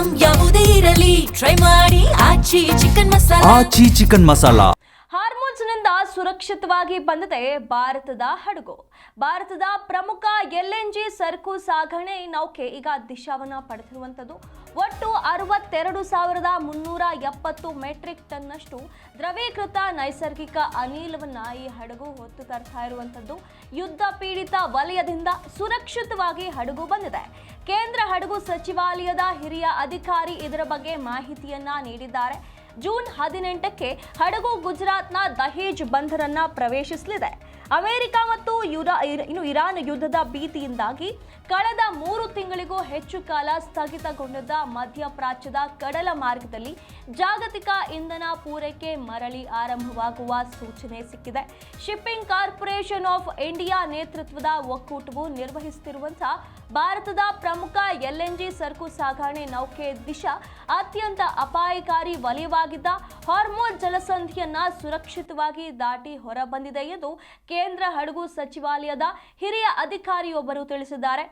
Item ಯಾವುದೇ ಇರಲಿ try ಮಾಡಿ ಆಚಿ ಚಿಕನ್ ಮಸಾಲಾ. ಆಚಿ ಚಿಕನ್ ಮಸಾಲಾ. ಹಾರ್ಮೋನ್ಸ್ನಿಂದ ಸುರಕ್ಷಿತವಾಗಿ ಬಂದಿದೆ ಭಾರತದ ಹಡಗು. ಭಾರತದ ಪ್ರಮುಖ LNG ಸರಕು ಸಾಗಣೆ ನೌಕೆ ಈಗ ದಿಶಾವನ್ನ ಪಡೆದಿರುವಂಥದ್ದು. ಒಟ್ಟು 62,370 ಮೆಟ್ರಿಕ್ ಟನ್ನಷ್ಟು ದ್ರವೀಕೃತ ನೈಸರ್ಗಿಕ ಅನಿಲವನ್ನ ಈ ಹಡಗು ಹೊತ್ತು ತರ್ತಾ ಇರುವಂಥದ್ದು. ಯುದ್ಧ ಪೀಡಿತ ವಲಯದಿಂದ ಸುರಕ್ಷಿತವಾಗಿ ಹಡಗು ಬಂದಿದೆ. ಕೇಂದ್ರ ಹಡಗು ಸಚಿವಾಲಯದ ಹಿರಿಯ ಅಧಿಕಾರಿ ಇದರ ಬಗ್ಗೆ ಮಾಹಿತಿಯನ್ನ ನೀಡಿದ್ದಾರೆ. ಜೂನ್ 18ಕ್ಕೆ ಹಡಗು ಗುಜರಾತ್ನ ದಹೇಜ್ ಬಂದರನ್ನ ಪ್ರವೇಶಿಸಲಿದೆ. ಅಮೆರಿಕ ಮತ್ತು ಇರಾನ್ ಯುದ್ಧದ ಭೀತಿಯಿಂದಾಗಿ ಕಳೆದ 3 ತಿಂಗಳಿಗೂ ಹೆಚ್ಚು ಕಾಲ ಸ್ಥಗಿತಗೊಂಡಿದ್ದ ಮಧ್ಯಪ್ರಾಚ್ಯದ ಕಡಲ ಮಾರ್ಗದಲ್ಲಿ ಜಾಗತಿಕ ಇಂಧನ ಪೂರೈಕೆ ಮರಳಿ ಆರಂಭವಾಗುವ ಸೂಚನೆ ಸಿಕ್ಕಿದೆ. ಶಿಪ್ಪಿಂಗ್ ಕಾರ್ಪೊರೇಷನ್ ಆಫ್ ಇಂಡಿಯಾ ನೇತೃತ್ವದ ಒಕ್ಕೂಟವು ನಿರ್ವಹಿಸುತ್ತಿರುವಂತಹ ಭಾರತದ ಪ್ರಮುಖ LNG ಸರಕು ಸಾಗಣೆ ನೌಕೆ ದಿಶಾ ಅತ್ಯಂತ ಅಪಾಯಕಾರಿ ವಲಯವಾಗಿದ್ದ ಹಾರ್ಮೋನ್ ಜಲಸಂಧಿಯನ್ನ ಸುರಕ್ಷಿತವಾಗಿ ದಾಟಿ ಹೊರಬಂದಿದೆ ಎಂದು ಕೇಂದ್ರ ಹಡಗು ಸಚಿವಾಲಯದ ಹಿರಿಯ ಅಧಿಕಾರಿಯೊಬ್ಬರು ತಿಳಿಸಿದ್ದಾರೆ.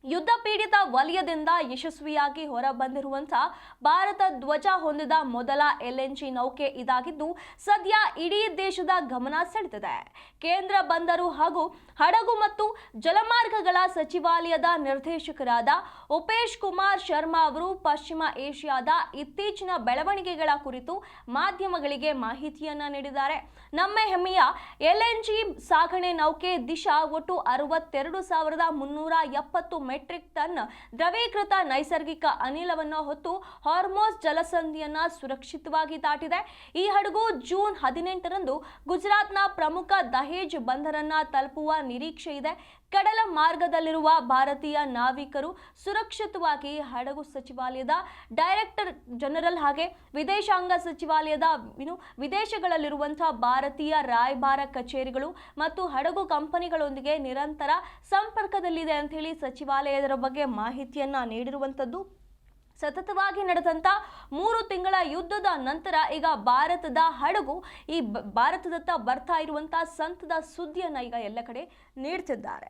ಯುದ್ಧ ಪೀಡಿತ ವಲಯದಿಂದ ಯಶಸ್ವಿಯಾಗಿ ಹೊರಬಂದಿರುವಂತಹ ಭಾರತ ಧ್ವಜ ಹೊಂದಿದ ಮೊದಲ LNG ನೌಕೆ ಇದಾಗಿದ್ದು ಸದ್ಯ ಇಡೀ ದೇಶದ ಗಮನ ಸೆಳೆದಿದೆ. ಕೇಂದ್ರ ಬಂದರು ಹಾಗೂ ಹಡಗು ಮತ್ತು ಜಲಮಾರ್ಗಗಳ ಸಚಿವಾಲಯದ ನಿರ್ದೇಶಕರಾದ ಉಪೇಶ್ ಕುಮಾರ್ ಶರ್ಮಾ ಅವರು ಪಶ್ಚಿಮ ಏಷ್ಯಾದ ಇತ್ತೀಚಿನ ಬೆಳವಣಿಗೆಗಳ ಕುರಿತು ಮಾಧ್ಯಮಗಳಿಗೆ ಮಾಹಿತಿಯನ್ನ ನೀಡಿದ್ದಾರೆ. ನಮ್ಮ ಹೆಮ್ಮೆಯ LNG ಸಾಗಣೆ ನೌಕೆ ದಿಶಾ ಒಟ್ಟು 62,370 ಮೆಟ್ರಿಕ್ ಟನ್ ದ್ರವೀಕೃತ ನೈಸರ್ಗಿಕ ಅನಿಲವನ್ನು ಹೊತ್ತು ಹಾರ್ಮೋಸ್ ಜಲಸಂಧಿಯನ್ನ ಸುರಕ್ಷಿತವಾಗಿ ದಾಟಿದೆ. ಈ ಹಡಗು ಜೂನ್ 18ರಂದು ಗುಜರಾತ್ನ ಪ್ರಮುಖ ದಹೇಜ್ ಬಂದರನ್ನ ತಲುಪುವ ನಿರೀಕ್ಷೆ ಇದೆ. ಕಡಲ ಮಾರ್ಗದಲ್ಲಿರುವ ಭಾರತೀಯ ನಾವಿಕರು ಸುರಕ್ಷಿತವಾಗಿ ಹಡಗು ಸಚಿವಾಲಯದ ಡೈರೆಕ್ಟರ್ ಜನರಲ್ ಹಾಗೆ ವಿದೇಶಾಂಗ ಸಚಿವಾಲಯದ ವಿದೇಶಗಳಲ್ಲಿರುವಂತಹ ಭಾರತೀಯ ರಾಯಭಾರ ಕಚೇರಿಗಳು ಮತ್ತು ಹಡಗು ಕಂಪನಿಗಳೊಂದಿಗೆ ನಿರಂತರ ಸಂಪರ್ಕದಲ್ಲಿದೆ ಅಂತ ಹೇಳಿ ಸಚಿವಾಲಯದ ಬಗ್ಗೆ ಮಾಹಿತಿಯನ್ನ ನೀಡಿರುವಂತದ್ದು. ಸತತವಾಗಿ ನಡೆದಂತ 3 ತಿಂಗಳ ಯುದ್ಧದ ನಂತರ ಈಗ ಭಾರತದ ಹಡಗು ಈ ಭಾರತದತ್ತ ಬರ್ತಾ ಇರುವಂತಹ ಸಂತದ ಸುದ್ದಿಯನ್ನ ಈಗ ಎಲ್ಲ ಕಡೆ ನೀಡ್ತಿದ್ದಾರೆ.